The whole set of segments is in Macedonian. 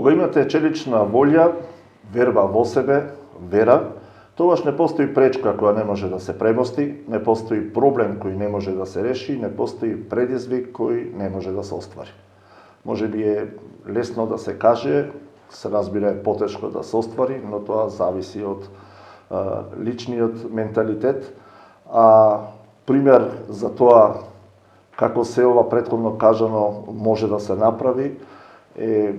Кога имате челична волја, верба во себе, вера, тогаш не постои пречка која не може да се премости, не постои проблем кој не може да се реши, не постои предизвик кој не може да се оствари. Може би е лесно да се каже, се разбира е потешко да се оствари, но тоа зависи од личниот менталитет. А пример за тоа како се ова претходно кажано може да се направи е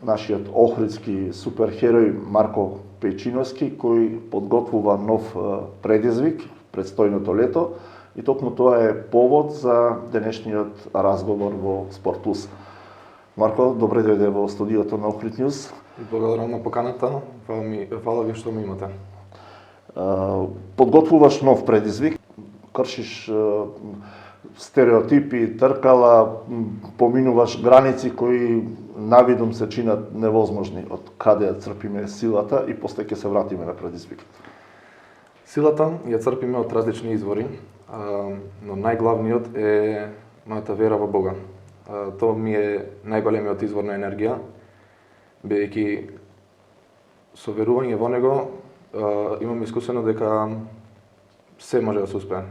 нашиот охридски суперхерој Марко Пејчиновски, кој подготвува нов предизвик предстојното лето и токму тоа е повод за денешниот разговор во Спорт Плюс. Марко, добре дојде во студиото на Охрид Ньюз. Благодарам на поканата, фала ви што ме имате. Подготвуваш нов предизвик, кршиш стереотипи, тркала, поминуваш граници кои навидом се чинат невозможни, од каде ја црпиме силата и после ќе се вратиме на предизвикот. Силата ја црпиме од различни извори, но најглавниот е мојата вера во Бога. Тоа ми е најголемиот извор на енергија, бидејќи со верување во него имам искусено дека се може да се успее,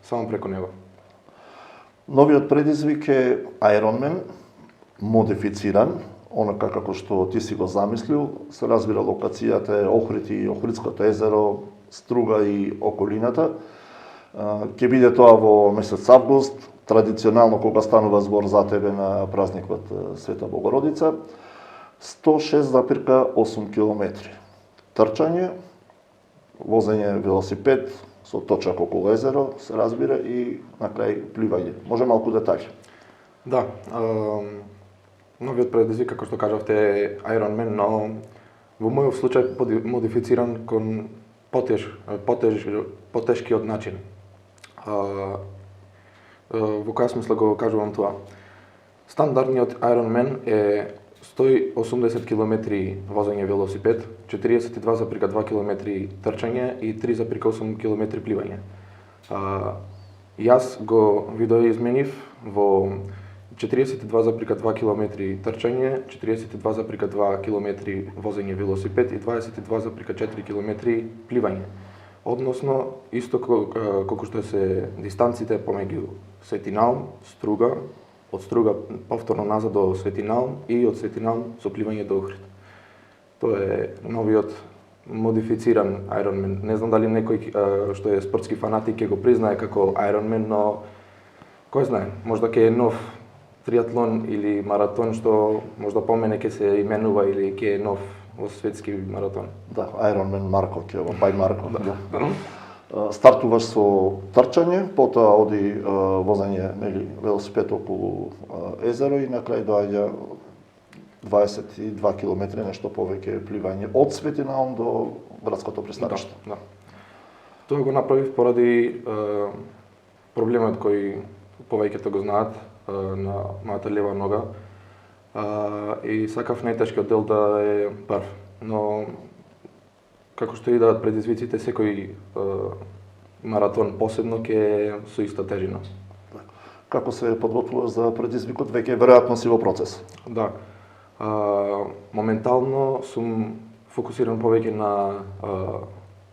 само преку него. Новиот предизвик е Ironman, модифициран, онака како што ти си го замислил. Се разбира, локацијата е Охрид и Охридското езеро, Струга и околината. Ќе биде тоа во месец август, традиционално кога станува збор за тебе на празникот Света Богородица. 106,8 километри. Трчање, возење велосипед, со точак околу езеро, се разбира, и на крај пливање. Може малку детали? Да, новиот предизвик, како што кажавте, е Ironman, но во мојот случај модифициран кон потешкиот начин. Во која смисла го кажувам тоа? Стандардниот Ironman е 180 км возење велосипед, 42,2 км трчање и 3,8 км пливање. Јас го видоизменив во 42,2 км трчање, 42,2 км возење велосипед и 22,4 км пливање. Односно, исто колку што се дистанците помеѓу Свети Наум, Струга, од Струга повторно назад до Свети Наум и од Свети Наум со пливање до Охрид. Тоа е новиот модифициран Ironman. Не знам дали некој што е спортски фанатик ќе го признае како Ironman, но кој знае, можда ќе е нов триатлон или маратон што можда помене ќе се именува или ќе е нов во светски маратон. Да, Ironman Марко, ќе бај Марко. Да. Стартуваш со трчање, потоа оди возење, нели, велосипед околу езеро и на крај доаѓа 22 километри, нешто повеќе пливање од Свети Наум до градското пристаниште. Да. Тоа го направив поради проблемот кој повеќето го знаат на мојата лева нога. И сакав најтешкиот дел да е прв, но како што идат предизвиците, секој маратон посебно ќе е со иста тежина. Како се подготвуваш за предизвикот? Веќе веројатно си во процес. Да. Моментално сум фокусиран повеќе на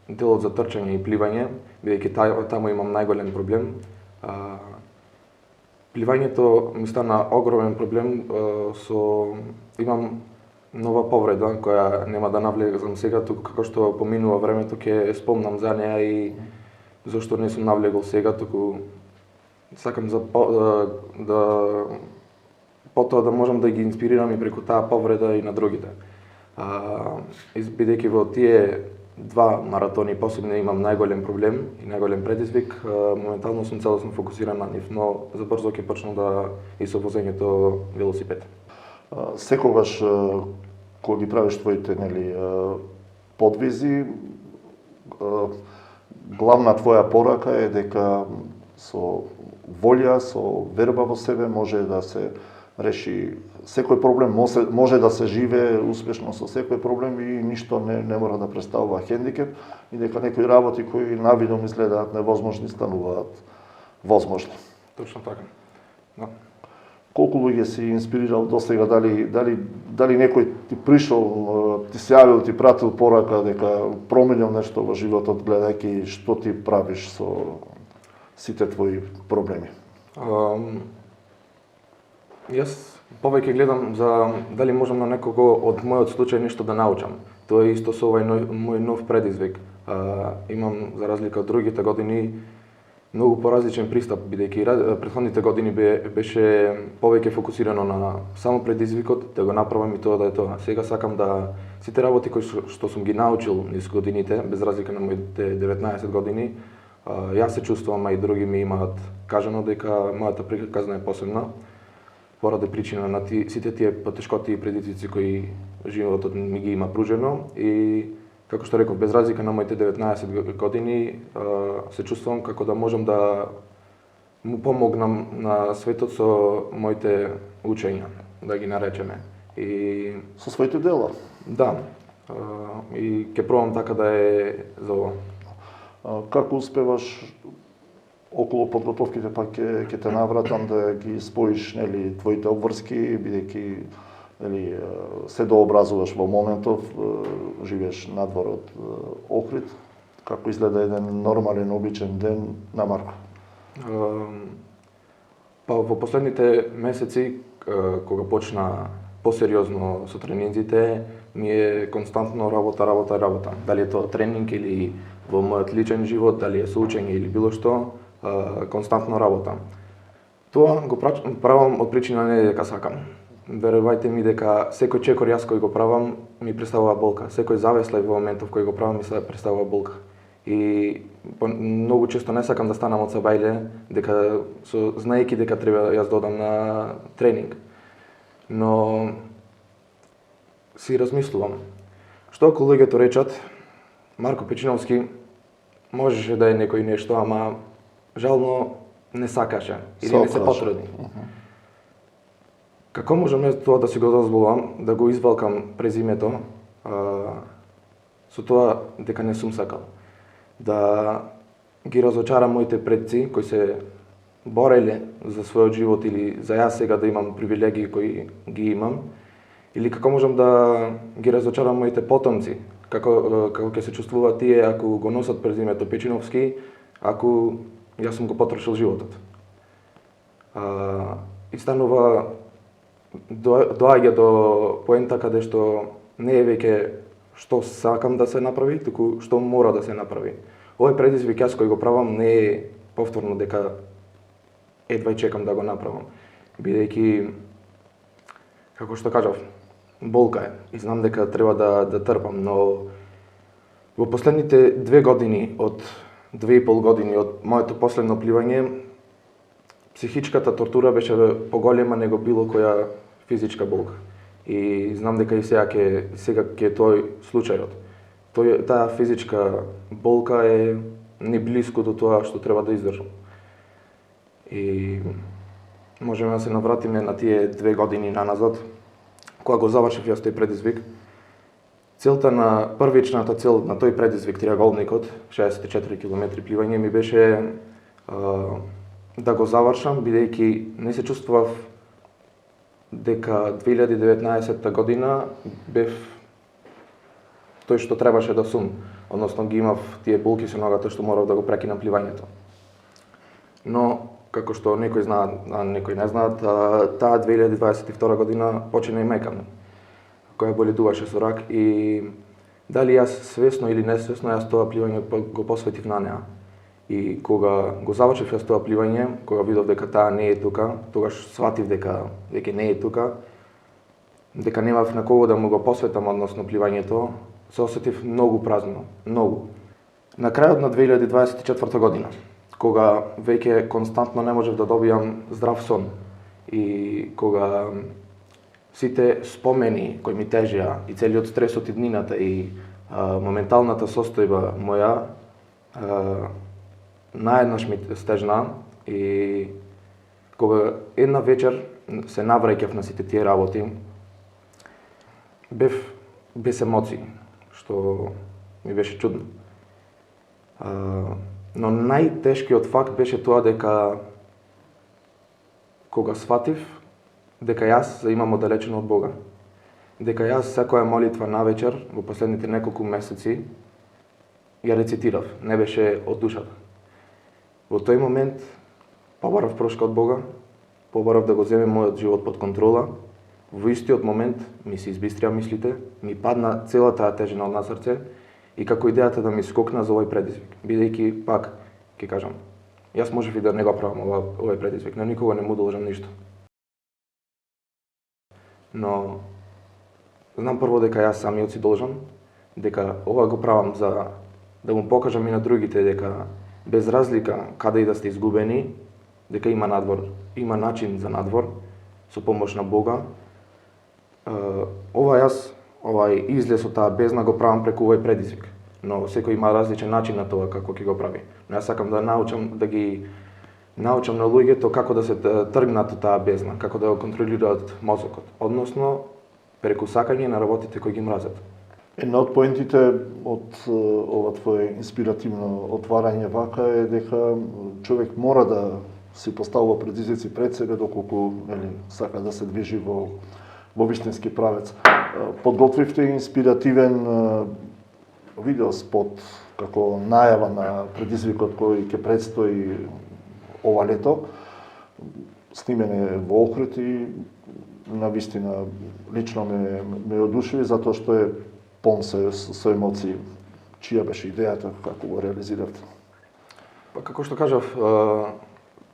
делот за трчање и пливање, бидејќи таму имам најголем проблем. Пливањето ми стана огромен проблем, имам нова повреда која нема да навлегам сега, туку како што поминува времето ќе спомнам за неа и зашто не сум навлегол сега, туку сакам потоа да можам да ги инспирирам и преку таа повреда и на другите. Бидејќи во тие два маратони посебно имам најголем проблем и најголем предизвик, моментално сум целосно фокусиран на нив, но забрзо ќе почнам да и со возењето велосипед. Секогаш кога ги правиш твоите, нели, подвизи, главна твоја порака е дека со волја, со верба во себе може да се реши секој проблем, може да се живее успешно со секој проблем и ништо не мора да представува хендикеп и дека некои работи кои навидом изгледаат невозможни стануваат возможни. Точно така. Да. колку луѓе си инспирирал досега, дали некој ти пришол, ти се јавил, ти пратил порака дека променил нешто во животот гледајќи што ти правиш со сите твои проблеми? Јас повеќе гледам за дали можам на некого од мојот случај нешто да научам. Тоа е исто со овај мој нов предизвик. Имам, за разлика од другите години, многу поразличен пристап, бидејќи претходните години беше повеќе фокусирано на само предизвикот, да го направам и тоа да е тоа. Сега сакам да сите работи кои што сум ги научил низ годините, без разлика на моите 19 години, јас се чувствувам, а и други ми имаат кажано дека мојата приказна е посебна, поради причина на сите тие потешкоти и предизвици кои животот ми ги има пружено и како што реков, без разлика на моите 19 години, се чувствувам како да можам да му помогнам на светот со моите учења, да ги наречеме. И со своите дела? Да. И ќе пробам така да е за ова. Како успеваш околу подготовките, па ќе те навратам да ги споиш, нели, твоите обврски, бидејќи се дообразуваш во моментов, живееш надвор од Охрид. Како изгледа еден нормален, обичен ден на Марко? Па во последните месеци, кога почна посериозно со тренинзите, ми е константно работа. Дали е тоа тренинг или во мојот личен живот, дали е со учење или било што, константно работа. Тоа го правам од причина не дека сакам. Верувајте ми дека секој чекор јас кој го правам ми представува болка. Секој завеслај во моментов кој го правам ми се представува болка. И многу често не сакам да станам од сабајле, дека знаејќи дека треба јас да одам на тренинг. Но си размислувам. Што ако луѓето речат Марко Печиновски можеше да е некој нешто, ама жално не сакаше или не се потруди. Како можам јас тоа да си го дозволам, да го извалкам презимето, со тоа дека не сум сакал? Да ги разочарам моите предци кои се бореле за својот живот или за јас сега да имам привилегии кои ги имам? Или како можам да ги разочарам моите потомци? Како ќе се чувствуваат тие ако го носат презимето Печиновски, ако јас сум го потрошил животот? И станува доаѓа до поента каде што не е веќе што сакам да се направи, туку што мора да се направи. Овој предизвик јас кој го правам не е повторно дека едва чекам да го направам, бидејќи, како што кажав, болка е и знам дека треба да трпам, но во последните 2 години, од 2,5 години од моето последно пливање, психичката тортура беше поголема него било која физичка болка. И знам дека и сега ќе е тој случајот. Таа физичка болка е не блиску до тоа што треба да издржам. И можеме да се навратиме на тие 2 години наназад, кога го завршив јас тој предизвик. Целта на првичната цел на тој предизвик, триаголникот, 64 км пливање, ми беше да го завршам, бидејќи не се чувствував дека 2019 година бев тој што требаше да сум, односно ги имав тие болки со ногата што морав да го прекинам пливањето. Но, како што некои знаат, а некои не знаат, таа 2022 година почина и мекано, која боледуваше со рак и дали јас свесно или несвесно јас тоа пливање го посветив на неа. И кога го завршив јас тоа пливање, кога видов дека таа не е тука, тогаш сватив дека веќе не е тука, дека немав на кого да му го посветам односно пливањето, се осетив многу празно, многу. На крајот на 2024 година, кога веќе константно не можев да добијам здрав сон и кога сите спомени кои ми тежеа и целиот стрес од иднината и моменталната состојба моја наеднаш ми стежна и кога една вечер се навраќав на сите тие работи, бев без емоции, што ми беше чудно. Но најтешкиот факт беше тоа дека кога сватив дека јас имам оддалечено од Бога. Дека јас секоја молитва навечер во последните неколку месеци ја рецитирав, не беше од душата. Во тој момент побарав прошка од Бога, побарав да го земе мојот живот под контрола. Во истиот момент ми се избистрија мислите, ми падна целата таа тежина од на срце и како идејата да ми скокна за овој предизвик, бидејќи пак ќе кажам, јас можев и да не го правам овој предизвик, на никого не му должам ништо. Но знам прво дека јас самиот си должам, дека ова го правам за да му покажам и на другите дека без разлика каде и да сте изгубени, дека има надвор, има начин за надвор со помош на Бога. Овај излез од таа бездна го правам преку овој предизвик, но секој има различен начин на тоа како ќе го прави. Но јас сакам да ги научам на луѓето како да се тргнат од таа бездна, како да го контролираат мозокот, односно преку сакање на работите кои ги мразат. Една од поентите од ова твое инспиративно отварање вака е дека човек мора да си поставува предизвици пред себе доколку сака да се движи во вистински правец. Подготвивте инспиративен видеоспот како најава на предизвикот кој ќе предстои ова лето. Снимен е во Охрид и навистина лично ме одушеви затоа што е полн со емоции. Чија беше идејата, како го реализиравте? Па како што кажав,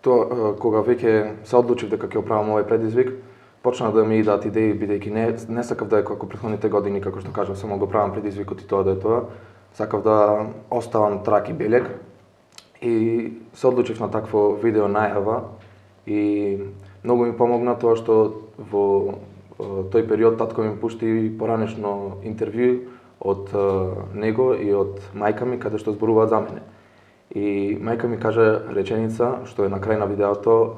кога веќе се одлучив дека ќе правам овој предизвик, почна да ми идат идеи, бидејќи не сакав да е како претходните години, како што кажав, само го правам предизвикот и тоа да е тоа. Сакав да оставам трак и белег и се одлучив на такво видео најава и многу ми помогна тоа што во тој период татко ми пушти поранешно интервју од него и од мајка ми каде што зборуваат за мене. И мајка ми кажа реченица што е на крај на видеото,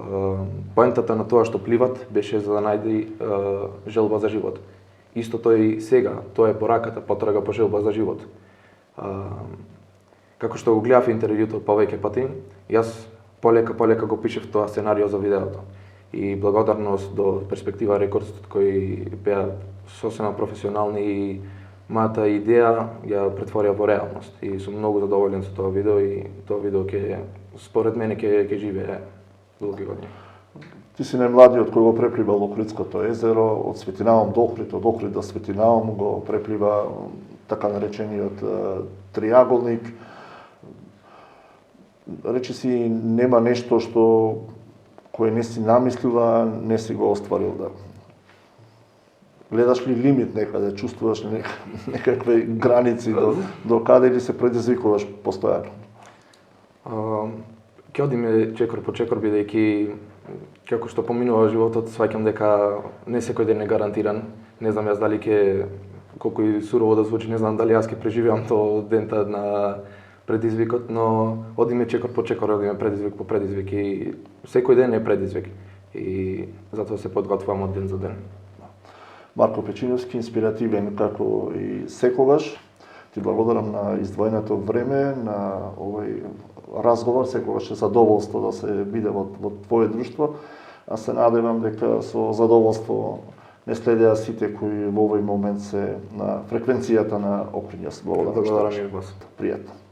поентата на тоа што пливат беше за да најде желба за живот. Истото и сега, тоа е пораката, потрага по желба за живот. Како што го гледав интервјуто повеќе пати, јас полека го пишев тоа сценарио за видеото. И благодарност до Перспектива Рекордс кои беа сосема професионални и мојата идеја ја претворија во реалност и сум многу задоволен со тоа видео и тоа видео ќе според мене ќе живее долги години. Ти си најмладиот кој го преплива Охридското езеро, од Светинаум до Охрид, од Охрид до Светинаум го преплива така наречениот триаголник. Речи си нема нешто што кое не си намислила, не си го остварил да. Гледаш ли лимит некаде, чувствуваш ли некакви граници до каде или се предизвикуваш постојано? Ќе одиме чекор по чекор, бидејќи како што поминува животот, сваќам дека не секој ден е гарантиран. Не знам јас дали колку и сурово да звучи, не знам дали јас ќе преживеам тоа дента на предизвикот, но одиме чекор по чекор, одиме предизвик по предизвик и секој ден е предизвик и затоа се подготвувам од ден за ден. Марко Печиновски, инспиративен како и секогаш. Ти благодарам на издвоеното време, на овој разговор, секогаш е задоволство да се биде во твое друштво. А се надевам дека со задоволство не следеа сите кои во овој момент се на фреквенцијата на Охрид. Благодарам. Благодарам и вас. Пријатно.